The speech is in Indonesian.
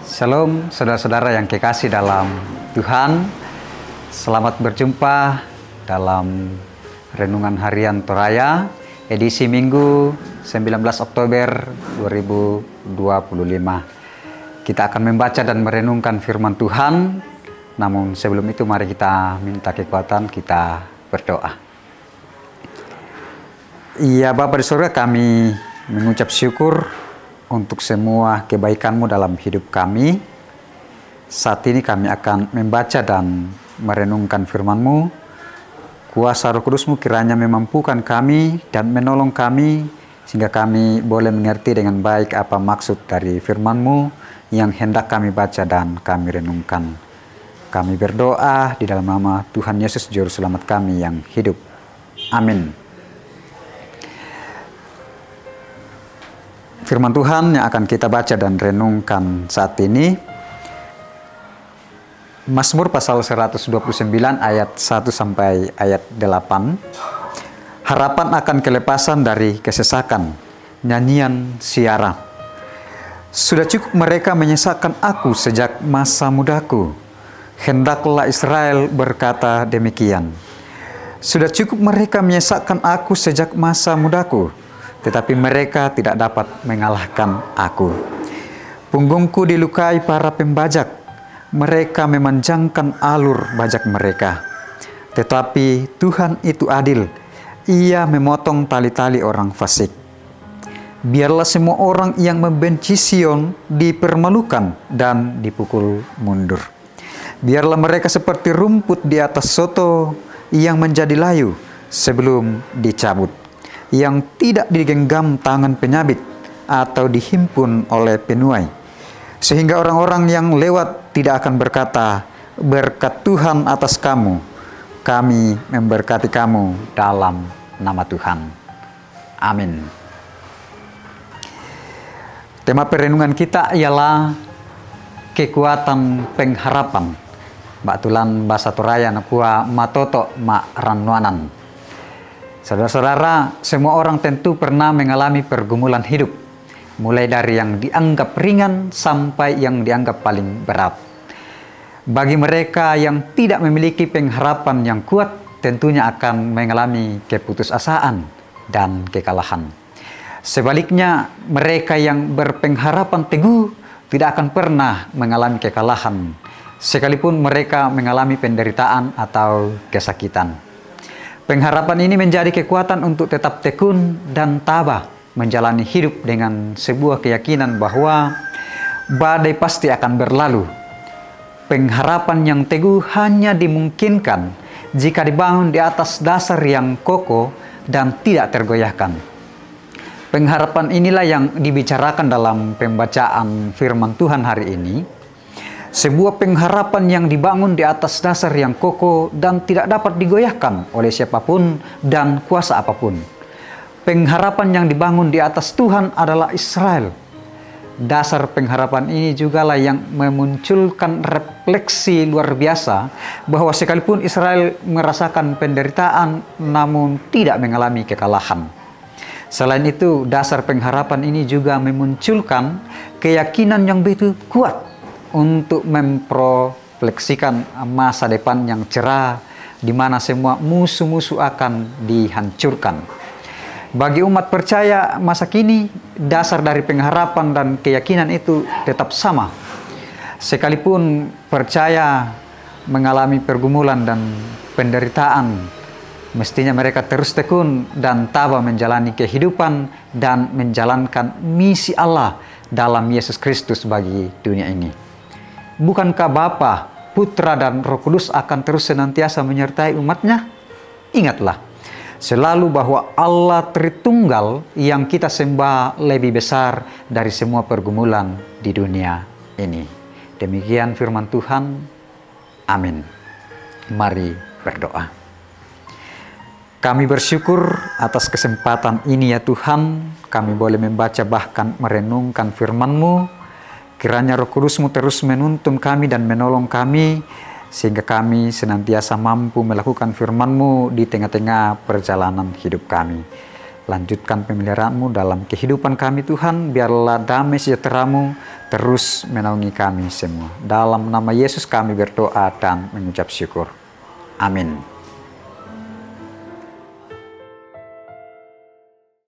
Shalom saudara-saudara yang kekasih dalam Tuhan. Selamat berjumpa dalam Renungan Harian Toraya edisi Minggu 19 Oktober 2025. Kita akan membaca dan merenungkan firman Tuhan. Namun sebelum itu mari kita minta kekuatan, kita berdoa. Ya Bapa di surga, kami mengucap syukur untuk semua kebaikan-Mu dalam hidup kami. Saat ini kami akan membaca dan merenungkan firman-Mu. Kuasa Roh Kudus-Mu kiranya memampukan kami dan menolong kami, sehingga kami boleh mengerti dengan baik apa maksud dari firman-Mu yang hendak kami baca dan kami renungkan. Kami berdoa di dalam nama Tuhan Yesus Juru Selamat kami yang hidup. Amin. Firman Tuhan yang akan kita baca dan renungkan saat ini, Mazmur pasal 129 ayat 1 sampai ayat 8. Harapan akan kelepasan dari kesesakan, nyanyian siara. Sudah cukup mereka menyesakkan aku sejak masa mudaku. Hendaklah Israel berkata demikian. Sudah cukup mereka menyesakkan aku sejak masa mudaku, tetapi mereka tidak dapat mengalahkan aku. Punggungku dilukai para pembajak, mereka memanjangkan alur bajak mereka. Tetapi Tuhan itu adil, Ia memotong tali-tali orang fasik. Biarlah semua orang yang membenci Sion dipermalukan dan dipukul mundur. Biarlah mereka seperti rumput di atas soto yang menjadi layu sebelum dicabut, yang tidak digenggam tangan penyabit atau dihimpun oleh penuai. Sehingga orang-orang yang lewat tidak akan berkata, berkat Tuhan atas kamu, kami memberkati kamu dalam nama Tuhan. Amin. Tema perenungan kita ialah kekuatan pengharapan. Batulan bahasa Toraya nakua matoto ma ranwanan. Saudara-saudara, semua orang tentu pernah mengalami pergumulan hidup, mulai dari yang dianggap ringan sampai yang dianggap paling berat. Bagi mereka yang tidak memiliki pengharapan yang kuat, tentunya akan mengalami keputusasaan dan kekalahan. Sebaliknya, mereka yang berpengharapan teguh tidak akan pernah mengalami kekalahan, sekalipun mereka mengalami penderitaan atau kesakitan. Pengharapan ini menjadi kekuatan untuk tetap tekun dan tabah menjalani hidup dengan sebuah keyakinan bahwa badai pasti akan berlalu. Pengharapan yang teguh hanya dimungkinkan jika dibangun di atas dasar yang kokoh dan tidak tergoyahkan. Pengharapan inilah yang dibicarakan dalam pembacaan firman Tuhan hari ini. Sebuah pengharapan yang dibangun di atas dasar yang kokoh dan tidak dapat digoyahkan oleh siapapun dan kuasa apapun. Pengharapan yang dibangun di atas Tuhan adalah Israel. Dasar pengharapan ini jugalah yang memunculkan refleksi luar biasa bahwa sekalipun Israel merasakan penderitaan namun tidak mengalami kekalahan. Selain itu, dasar pengharapan ini juga memunculkan keyakinan yang begitu kuat untuk memprofleksikan masa depan yang cerah di mana semua musuh-musuh akan dihancurkan. Bagi umat percaya masa kini, dasar dari pengharapan dan keyakinan itu tetap sama. Sekalipun percaya mengalami pergumulan dan penderitaan, mestinya mereka terus tekun dan tabah menjalani kehidupan dan menjalankan misi Allah dalam Yesus Kristus bagi dunia ini. Bukankah Bapa, Putra, dan Roh Kudus akan terus senantiasa menyertai umatnya? Ingatlah selalu bahwa Allah Tritunggal yang kita sembah lebih besar dari semua pergumulan di dunia ini. Demikian firman Tuhan. Amin. Mari berdoa. Kami bersyukur atas kesempatan ini ya Tuhan. Kami boleh membaca bahkan merenungkan firman-Mu. Kiranya Roh Kudus-Mu terus menuntun kami dan menolong kami, sehingga kami senantiasa mampu melakukan firman-Mu di tengah-tengah perjalanan hidup kami. Lanjutkan pemeliharaan-Mu dalam kehidupan kami Tuhan. Biarlah damai sejahtera-Mu terus menaungi kami semua. Dalam nama Yesus kami berdoa dan mengucap syukur. Amin.